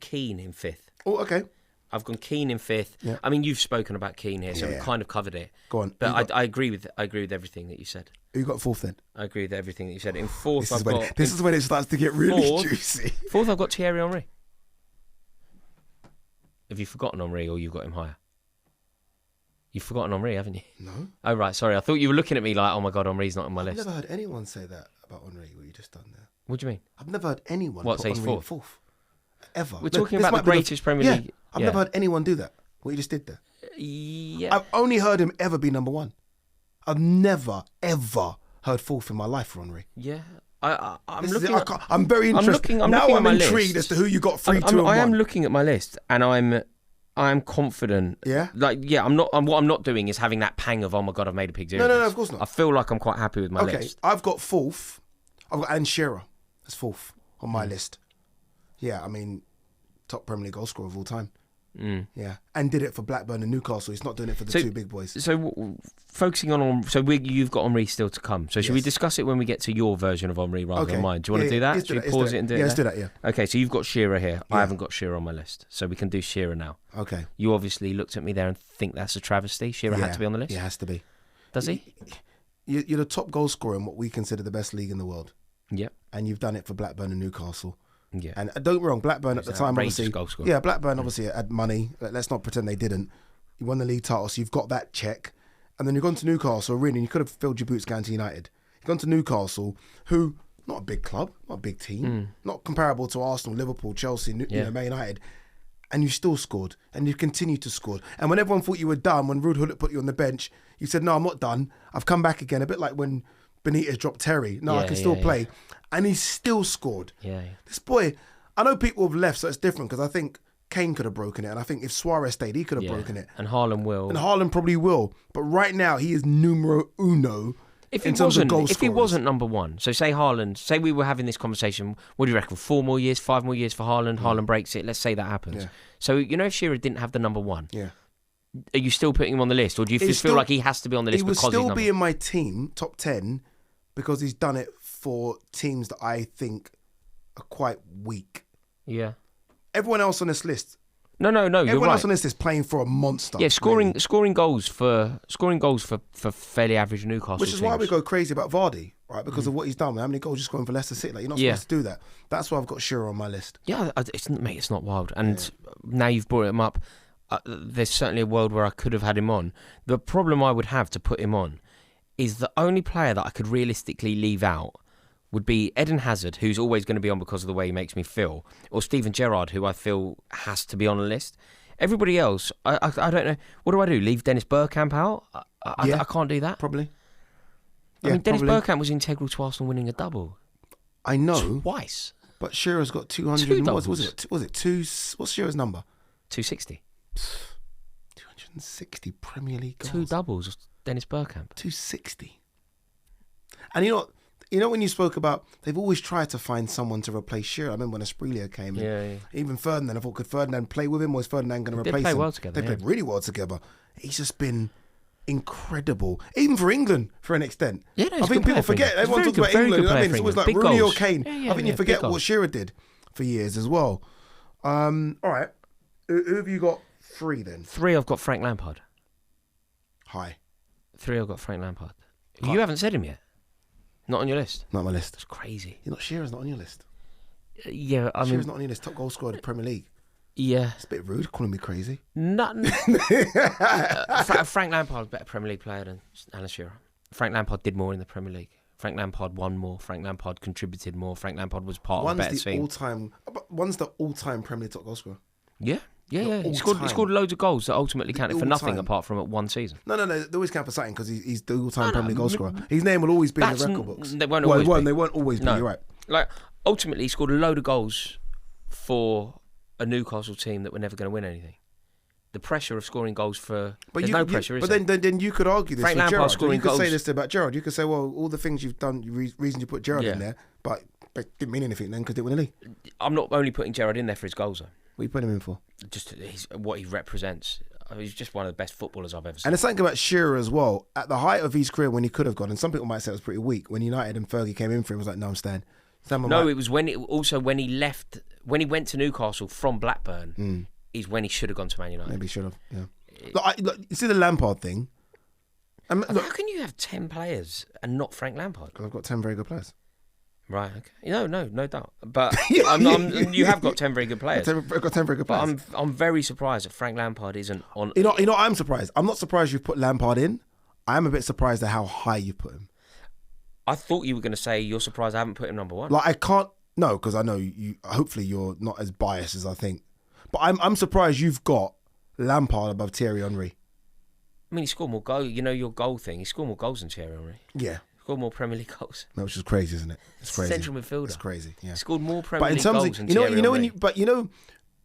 Keane in 5th. Oh, okay. I've gone Keane in 5th. Yeah. I mean, you've spoken about Keane here, so we've kind of covered it. Go on. But I agree with everything that you said. Who you got 4th then? I agree with everything that you said. In 4th, this is when it starts to get really juicy. 4th, I've got Thierry Henry. Have you forgotten Henry, or you've got him higher? You've forgotten Henry, haven't you? No. Oh, right. Sorry. I thought you were looking at me like, oh my God, Henry's not on my list. I've never heard anyone say that about Henry, what you just done there. What do you mean? I've never heard anyone put Henry Henry in 4th. Ever. We're talking about the greatest Premier League. I've never heard anyone do that. What you just did there. Yeah. I've only heard him ever be number 1. I've never, ever heard 4th in my life for Henry. Yeah. I'm very interested. I'm intrigued as to who you got 3, 2 and 1. I am looking at my list, and I'm confident. Yeah? What I'm not doing is having that pang of, oh my God, I've made a pig. No, of course not. I feel like I'm quite happy with my list. I've got 4th. I've got Shearer as 4th on my list. Yeah, I mean, top Premier League goal scorer of all time. Yeah, and did it for Blackburn and Newcastle. He's not doing it for the 2 big boys. So focusing on you've got Henry still to come. So should we discuss it when we get to your version of Henry rather than mine? Do you want to do that? Should we pause it and do it? Yeah, let's do that. Yeah. Okay, so you've got Shearer here. Yeah. I haven't got Shearer on my list, so we can do Shearer now. Okay. You obviously looked at me there and think that's a travesty. Shearer had to be on the list. Yeah, has to be. Does he? You're the top goal scorer in what we consider the best league in the world. Yep. And you've done it for Blackburn and Newcastle. Yeah. And don't get me wrong, Blackburn at the time, obviously. Yeah, Blackburn obviously had money. Let's not pretend they didn't. You won the league title, so you've got that check. And then you've gone to Newcastle, really, and you could have filled your boots going to United. You've gone to Newcastle, who, not a big club, not a big team, not comparable to Arsenal, Liverpool, Chelsea, Man United. And you still scored, and you continued to score. And when everyone thought you were done, when Ruud Gullit put you on the bench, you said, no, I'm not done. I've come back again, a bit like when Benitez dropped Terry. No, I can still play. And he still scored. Yeah. This boy, I know people have left, so it's different because I think Kane could have broken it. And I think if Suarez stayed, he could have broken it. And Haaland will. And Haaland probably will. But right now, he is numero uno in terms of goal scorers. If he wasn't number 1, so say Haaland, say we were having this conversation, what do you reckon, 4 more years, 5 more years for Haaland, Haaland breaks it, let's say that happens. Yeah. So, if Shearer didn't have the number 1, are you still putting him on the list? Or do you feel like he has to be on the list because he's number 1? He will still be in my team, top 10, because he's done it for teams that I think are quite weak. Yeah. Everyone else on this list. No. Everyone else on this list playing for a monster. Yeah, scoring goals for fairly average Newcastle. Which is why we go crazy about Vardy, right? Because of what he's done. How many goals he's scoring for Leicester City? Like, you're not supposed to do that. That's why I've got Shearer on my list. Yeah, it's not wild. And now you've brought him up. There's certainly a world where I could have had him on. The problem I would have to put him on is the only player that I could realistically leave out would be Eden Hazard, who's always going to be on because of the way he makes me feel, or Steven Gerrard, who I feel has to be on the list. Everybody else, I don't know. What do? Leave Dennis Bergkamp out? I can't do that. Probably. I mean, Dennis Bergkamp was integral to Arsenal winning a double. I know. Twice. But Shearer's got 200. Was it two? What's Shearer's number? 260. 260 Premier League goals. 2 doubles, Dennis Bergkamp. 260. And you know when you spoke about, they've always tried to find someone to replace Shearer. I remember when Asprilla came in. Yeah. Even Ferdinand, I thought, could Ferdinand play with him, or is Ferdinand going to replace him? They played well together. They played really well together. He's just been incredible, even for England for an extent. Yeah, no, I think people forget. Everyone talks about England. You know what I mean? It's always like Big Rooney goals. or Kane. Yeah, I think you forget what Shearer did for years as well. All right, who have you got? 3 then. 3, I've got Frank Lampard. High. 3, I've got Frank Lampard. You haven't said him yet. Not on your list. Not on my list. That's crazy. You're not Shearer's not on your list. Yeah, I mean, Shearer's not on your list. Top goal scorer of the Premier League. Yeah. It's a bit rude calling me crazy. Nothing. Frank Lampard's a better Premier League player than Alan Shearer. Frank Lampard did more in the Premier League. Frank Lampard won more. Frank Lampard contributed more. Frank Lampard was part of a better team. One's the all-time Premier League top goal scorer. Yeah. He scored loads of goals that ultimately counted for nothing apart from at one season. No. They always count for something because he's the all-time Premier League goal scorer. His name will always be in the record books. They won't always be. They won't always be. You're right. Like, ultimately, he scored a load of goals for a Newcastle team that were never going to win anything. The pressure of scoring goals there's no pressure, is there? But then you could argue this Frank with Lampard Gerrard. scoring You could goals. say this about Gerrard. You could say, well, all the things you've done, reason you put Gerrard in there, but it didn't mean anything then because they win the league. I'm not only putting Gerrard in there for his goals, though. What are you putting him in for? Just what he represents. He's just one of the best footballers I've ever seen. And there's something about Shearer as well. At the height of his career when he could have gone, and some people might say it was pretty weak, when United and Fergie came in for him, it was like, no, I'm staying. It was when he left, when he went to Newcastle from Blackburn, is when he should have gone to Man United. Maybe he should have, yeah. Look, you see the Lampard thing? How can you have 10 players and not Frank Lampard? Because I've got 10 very good players. Right, okay. No doubt. But you have got 10 very good players. I've got 10 very good players. But I'm very surprised that Frank Lampard isn't on... You know, I'm surprised. I'm not surprised you put Lampard in. I am a bit surprised at how high you put him. I thought you were going to say you're surprised I haven't put him number 1. Like, I can't... No, because I know you... Hopefully you're not as biased as I think. But I'm surprised you've got Lampard above Thierry Henry. I mean, he scored more goals. You know your goal thing. He scored more goals than Thierry Henry. Yeah. He scored more Premier League goals. No, which is crazy, isn't it? It's crazy. Central midfielder. It's crazy, yeah. He scored more Premier League goals than Thierry Henry.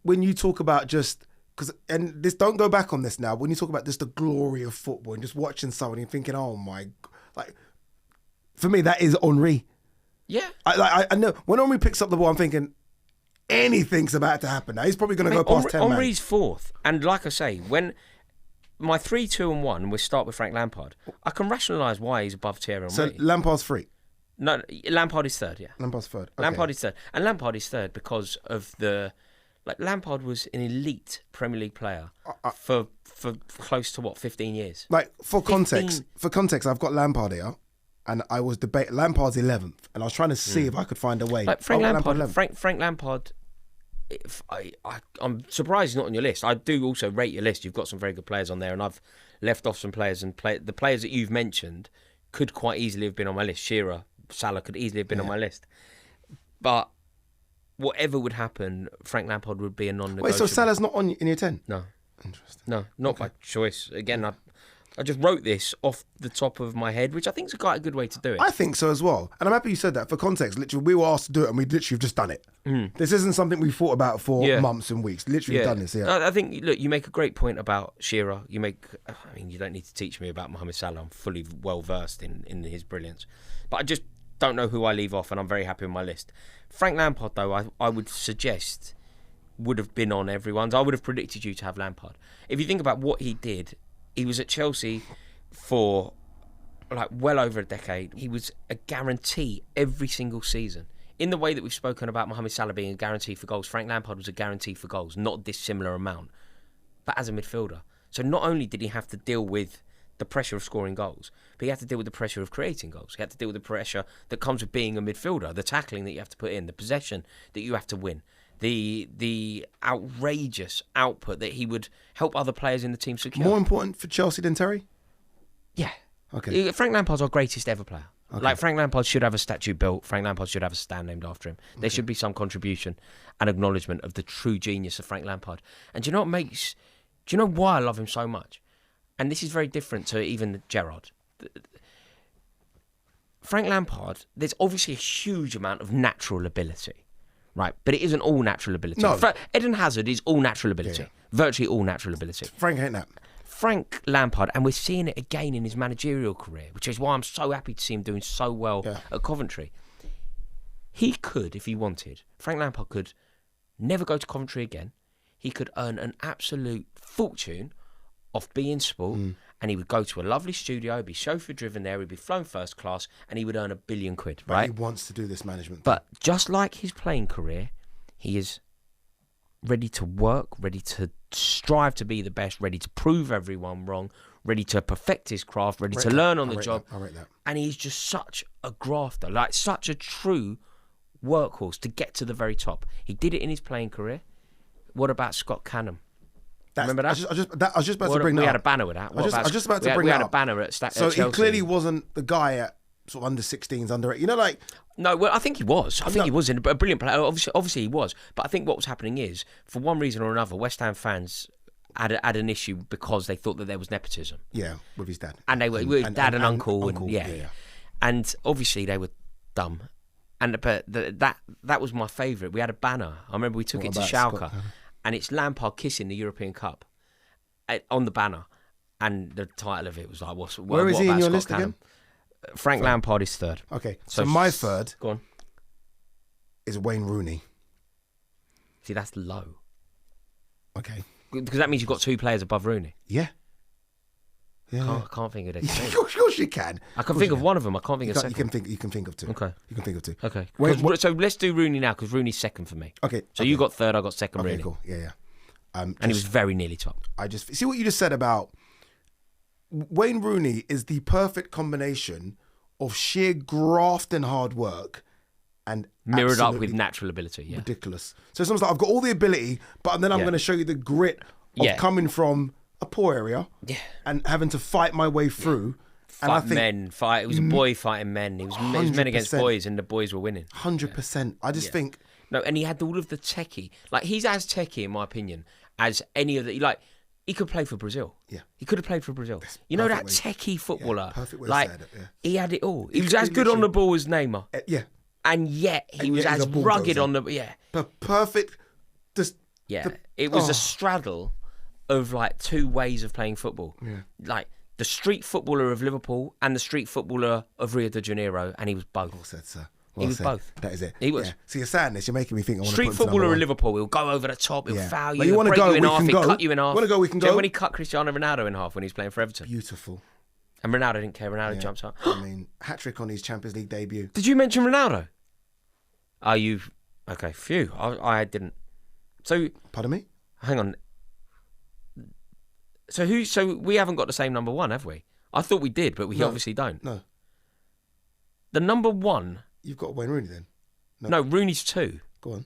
When you talk about just... And this, don't go back on this now. When you talk about just the glory of football and just watching someone and thinking, oh my... Like, for me, that is Henry. Yeah. I know. When Henry picks up the ball, I'm thinking... Anything's about to happen now. He's probably going to go past 10 man. Henry's 4th. And like I say, when my 3, 2 and 1, we start with Frank Lampard, I can rationalise why he's above Thierry Henry. So Lampard's 3? No, Lampard is 3rd, yeah. Lampard's 3rd. Okay. Lampard is 3rd. And Lampard is 3rd because of the... Like, Lampard was an elite Premier League player for close to, 15 years? Like, for context, I've got Lampard here. And I was debating Lampard's 11th, and I was trying to see if I could find a way. Like Frank Lampard. I'm surprised he's not on your list. I do also rate your list. You've got some very good players on there, and I've left off some players. And the players that you've mentioned could quite easily have been on my list. Shearer, Salah could easily have been on my list. But whatever would happen, Frank Lampard would be a non-negotiable. Wait, so Salah's not in your 10? No. Interesting. No, not by choice. Again, I just wrote this off the top of my head, which I think is quite a good way to do it. I think so as well. And I'm happy you said that. For context, literally, we were asked to do it and we literally have just done it. This isn't something we thought about for months and weeks. Literally done this, I think, look, you make a great point about Shearer. You don't need to teach me about Mohamed Salah. I'm fully well-versed in his brilliance. But I just don't know who I leave off, and I'm very happy with my list. Frank Lampard, though, I would suggest would have been on everyone's. I would have predicted you to have Lampard. If you think about what he did... He was at Chelsea for well over a decade. He was a guarantee every single season. In the way that we've spoken about Mohamed Salah being a guarantee for goals, Frank Lampard was a guarantee for goals, not a dissimilar amount, but as a midfielder. So not only did he have to deal with the pressure of scoring goals, but he had to deal with the pressure of creating goals. He had to deal with the pressure that comes with being a midfielder, the tackling that you have to put in, the possession that you have to win. The outrageous output that he would help other players in the team secure. More important for Chelsea than Terry? Yeah. Okay. Frank Lampard's our greatest ever player. Okay. Like, Frank Lampard should have a statue built. Frank Lampard should have a stand named after him. There should be some contribution and acknowledgement of the true genius of Frank Lampard. And do you know why I love him so much? And this is very different to even Gerrard. Frank Lampard, there's obviously a huge amount of natural ability. Right, but it isn't all natural ability. No. Eden Hazard is all natural ability. Yeah. Virtually all natural ability. Frank ain't that. Frank Lampard, and we're seeing it again in his managerial career, which is why I'm so happy to see him doing so well at Coventry. He could, if he wanted, Frank Lampard could never go to Coventry again. He could earn an absolute fortune off beIN Sport and he would go to a lovely studio, he'd be chauffeur driven there, he'd be flown first class, and he would earn £1 billion, But right? he wants to do this management. But just like his playing career, he is ready to work, ready to strive to be the best, ready to prove everyone wrong, ready to perfect his craft, ready to learn on the job. I rate that. And he's just such a grafter, like such a true workhorse to get to the very top. He did it in his playing career. What about Scott Canham? Remember that? I was just about to bring that up. We had a banner with that. I was just about to bring that up. We had a banner at Chelsea. Chelsea. He clearly wasn't the guy at sort of under 16s, under 8. You know, like... No, well, I think he was. I think he was a brilliant player. Obviously, he was. But I think what was happening is, for one reason or another, West Ham fans had an issue because they thought that there was nepotism. Yeah, with his dad. And they were with dad and uncle. Yeah. And obviously, they were dumb. But that was my favourite. We had a banner. I remember we took it to Schalke. And it's Lampard kissing the European Cup on the banner. And the title of it was like, Where is he in your list again? Frank Lampard is third. Okay, so my third go on. Is Wayne Rooney. See, that's low. Okay. Because that means you've got 2 players above Rooney. Yeah. I can't think of it. Of course you can. I can think of one of them. I can't think of second. You can think of 2. Okay. You can think of 2. Okay. So let's do Rooney now because Rooney's second for me. Okay. So you got third, I got second. Okay, Rooney. cool. Yeah. And he was very nearly top. I just see what you just said about Wayne Rooney is the perfect combination of sheer graft and hard work and mirrored up with natural ability. Yeah. Ridiculous. So it's almost like I've got all the ability, but then I'm going to show you the grit of coming from a poor area and having to fight my way through. And I think it was a boy fighting men. It was men against boys, and the boys were winning. 100%. I just think no, and he had all of the techie. Like he's as techie, in my opinion, as any of the like. He could play for Brazil. Yeah, he could have played for Brazil. You know that techie footballer. Yeah, perfect way like to say it, he had it all. He was as good on the ball as Neymar. Yeah, and yet he was as rugged on the But perfect. It was a straddle of like 2 ways of playing football. Yeah, like the street footballer of Liverpool and the street footballer of Rio de Janeiro, and he was both. Well said, sir. He was both. That is it. He was. Yeah. So you're saying this, you're making me think I want street to put footballer in Liverpool, he'll go over the top, he'll foul you, but you want to break go, you in we half, can he'll go. cut you in half. Want to go, we can go. When he cut Cristiano Ronaldo in half when he was playing for Everton. Beautiful. And Ronaldo didn't care. Ronaldo jumps up. I mean, hat-trick on his Champions League debut. Did you mention Ronaldo? Are you... Okay, phew. I didn't. So... Pardon me? Hang on. So we haven't got the same number 1, have we? I thought we did, but we obviously don't. No. The number 1... You've got Wayne Rooney then? No, Rooney's 2. Go on.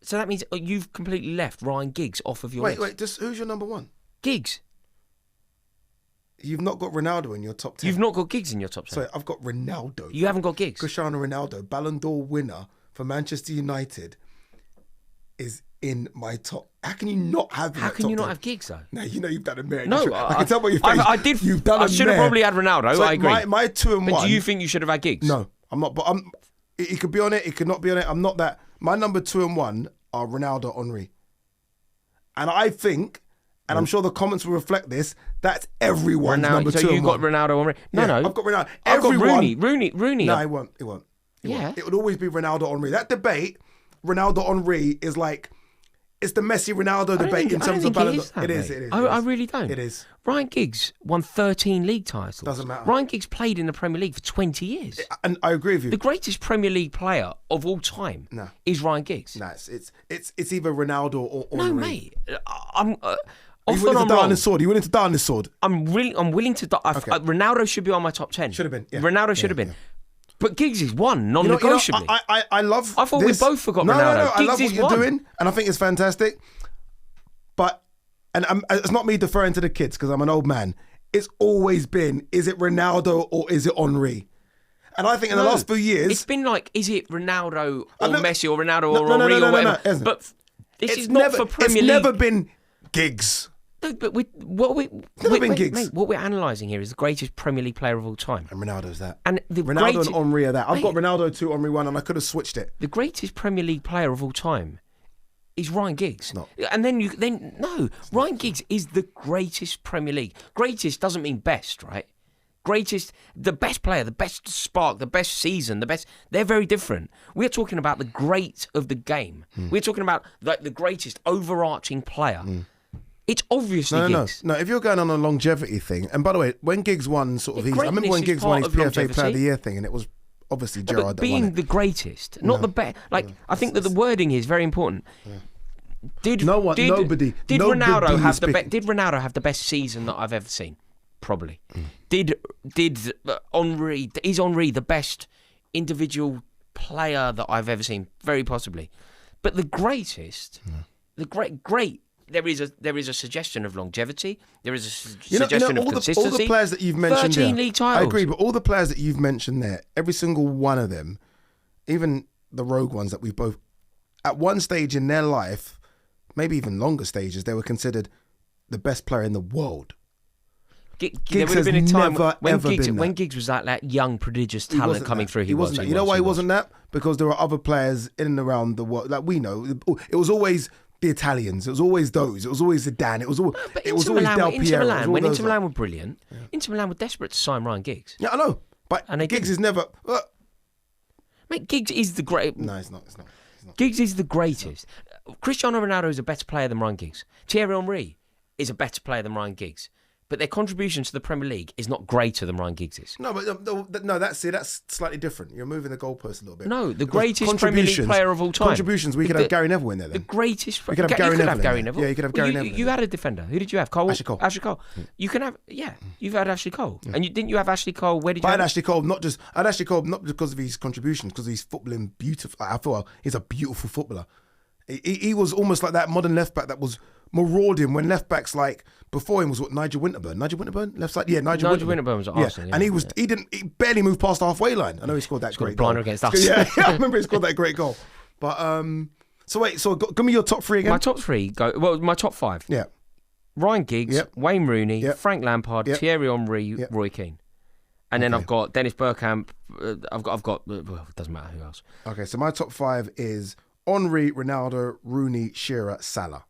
So that means you've completely left Ryan Giggs off of your list. Wait, who's your number 1? Giggs. You've not got Ronaldo in your top 10. You've not got Giggs in your top 10. Sorry, I've got Ronaldo. You haven't got Giggs. Cristiano Ronaldo, Ballon d'Or winner for Manchester United, is in my top. How can you not have him? How can you not have Giggs though? No, you know you've done a merit. No, I can tell by your face. I did. You've done I should have probably had Ronaldo. So I agree. My 2 and 1. But do you think you should have had Giggs? No, I'm not. But he could be on it. He could not be on it. I'm not that. My number 2 and 1 are Ronaldo, Henry, and I think, and I'm sure the comments will reflect this. That's everyone's number 2 and 1. So you got Ronaldo, Henry? No, I've got Ronaldo. I've got Rooney. No, it won't. It would always be Ronaldo, Henry. That debate, Ronaldo, Henry, is like. It's the Messi Ronaldo debate in terms of Ballon d'Or. It is. I really don't. It is. Ryan Giggs won 13 league titles. Doesn't matter. Ryan Giggs played in the Premier League for 20 years. And I agree with you. The greatest Premier League player of all time is Ryan Giggs. No, it's either Ronaldo or Henry. No, mate. I'm you willing to die on this sword? Are you willing to die on this sword? I'm willing to die. Okay. Ronaldo should be on my top 10. Should have been. Yeah. Ronaldo should have been. Yeah. But Giggs is 1, non-negotiably. I love. I thought this. we both forgot Ronaldo. No. I love Giggs what you're doing, and I think it's fantastic. But it's not me deferring to the kids because I'm an old man. It's always been: is it Ronaldo or is it Henry? And I think in the last few years, it's been like: is it Ronaldo or Messi or Ronaldo or Henry or whatever? No, but this is not for Premier League. It's never been Giggs. No, but Giggs. Mate, what we're analysing here is the greatest Premier League player of all time. And Ronaldo's that. And Ronaldo and Henry are that. I've got Ronaldo 2, Henry 1, and I could have switched it. The greatest Premier League player of all time is Ryan Giggs. No. And Ryan Giggs is the greatest Premier League. Greatest doesn't mean best, right? Greatest, the best player, the best spark, the best season, the best. They're very different. We're talking about the great of the game. We're talking about like the greatest overarching player. It's obviously No. Giggs. If you're going on a longevity thing, and by the way, when Giggs won I remember when Giggs won his PFA Player of the Year thing, and it was obviously Gerrard that being won it. the greatest, not the best. Like, I think that the wording is very important. Yeah. Did Ronaldo have the best season that I've ever seen? Probably. Did Henry? Is Henry the best individual player that I've ever seen? Very possibly. But the greatest, the great. There is a suggestion of longevity. There is a suggestion of consistency. All the players that you've mentioned 13 league titles. I agree, but all the players that you've mentioned there, every single one of them, even the rogue ones that we've both, at one stage in their life, maybe even longer stages, they were considered the best player in the world. There would have been a time when Giggs was that young, prodigious talent coming through. He wasn't that. You know why he wasn't that? Because there were other players in and around the world. Like we know, it was always the Italians. It was always those. It was always Zidane. It was always Del Piero. When Inter Milan were brilliant, Inter Milan were desperate to sign Ryan Giggs. Yeah, I know. But Giggs is never... Mate, Giggs is the great... No, it's not. Giggs is the greatest. Cristiano Ronaldo is a better player than Ryan Giggs. Thierry Henry is a better player than Ryan Giggs. But their contribution to the Premier League is not greater than Ryan Giggs's. No, but that's slightly different. You're moving the goalpost a little bit. No, the greatest Premier League player of all time. Contributions, we could have Gary Neville in there. Then. The greatest. We could have Gary Neville. Yeah, you could have Gary Neville. You had a defender. Who did you have? Cole. Ashley Cole. Ashley Cole. You can have. Yeah, you've had Ashley Cole, and didn't you have Ashley Cole? Where did you? I had Ashley Cole. I had Ashley Cole not because of his contributions, because he's footballing beautiful. I feel he's a beautiful footballer. He was almost like that modern left back that was marauding when left backs like before him was Nigel Winterburn left side. Yeah, Nigel Winterburn was at Arsenal. Yeah. And he barely moved past the halfway line. I know he scored that great goal against us. Yeah, I remember he scored that great goal. But so give me your top three again. My top three my top five. Yeah. Ryan Giggs, Wayne Rooney, Frank Lampard, Thierry Henry, Roy Keane. And then I've got Dennis Bergkamp. I've got it doesn't matter who else. Okay, so my top five is Henry, Ronaldo, Rooney, Shearer, Salah.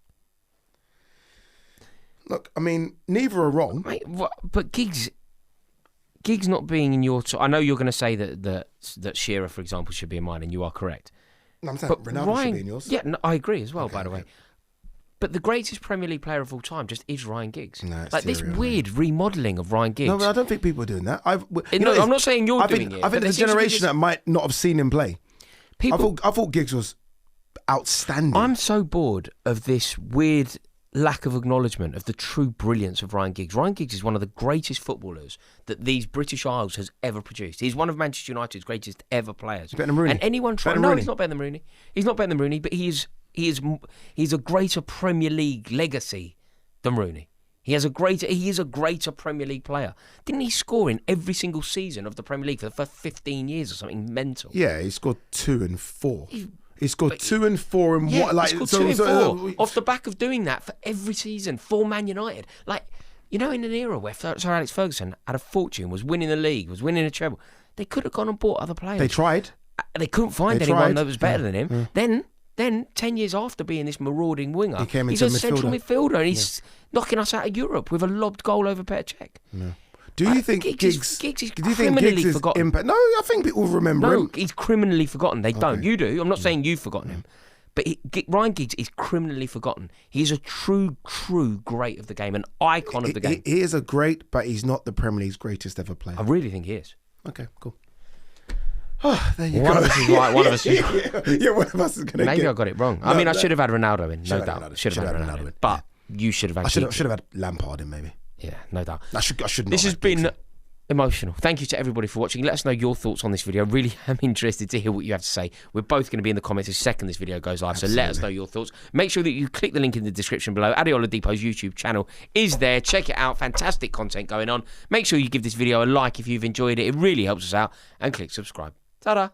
Look, I mean, neither are wrong. Mate, but Giggs not being in your top... I know you're going to say that Shearer, for example, should be in mine, and you are correct. No, I'm saying Ronaldo should be in yours. Yeah, no, I agree as well, by the way. But the greatest Premier League player of all time just is Ryan Giggs. No, it's like this weird remodelling of Ryan Giggs. No, but I don't think people are doing that. I'm not saying you're doing it. I think the generation that might not have seen him play. I thought Giggs was outstanding. I'm so bored of this weird lack of acknowledgement of the true brilliance of Ryan Giggs. Ryan Giggs is one of the greatest footballers that these British Isles has ever produced. He's one of Manchester United's greatest ever players. Better than Rooney. And anyone trying... No, he's not better than Rooney. He's not better than Rooney, but he's a greater Premier League legacy than Rooney. He is a greater Premier League player. Didn't he score in every single season of the Premier League for the first 15 years or something mental? Yeah, he scored 2 and 4. He scored 2 and 4 and what? Like, he scored 2 and 4 off the back of doing that for every season for Man United. Like, you know, in an era where Sir Alex Ferguson had a fortune, was winning the league, was winning a treble, they could have gone and bought other players. They tried. They couldn't find anyone that was better than him. Yeah. Then 10 years after being this marauding winger, he's a central midfielder and he's knocking us out of Europe with a lobbed goal over Petr Cech. Yeah. Do you think Giggs is criminally forgotten? Impact? No, I think people remember him. No, he's criminally forgotten. They don't. You do. I'm not saying you've forgotten him. But Ryan Giggs is criminally forgotten. He's a true great of the game, an icon of the game. He is a great, but he's not the Premier League's greatest ever player. I really think he is. Okay, cool. Oh, there you one go. Of us is right, one of us is yeah, one of us is going to Maybe I got it wrong. I mean, I should have had Ronaldo in, no doubt. Should have had Ronaldo in. But you should have had I should have had Lampard in, maybe. Yeah, no doubt. I should not. This has been emotional. Thank you to everybody for watching. Let us know your thoughts on this video. I really am interested to hear what you have to say. We're both going to be in the comments the second this video goes live, so let us know your thoughts. Make sure that you click the link in the description below. Ade Oladipo's YouTube channel is there. Check it out. Fantastic content going on. Make sure you give this video a like if you've enjoyed it. It really helps us out. And click subscribe. Ta-da!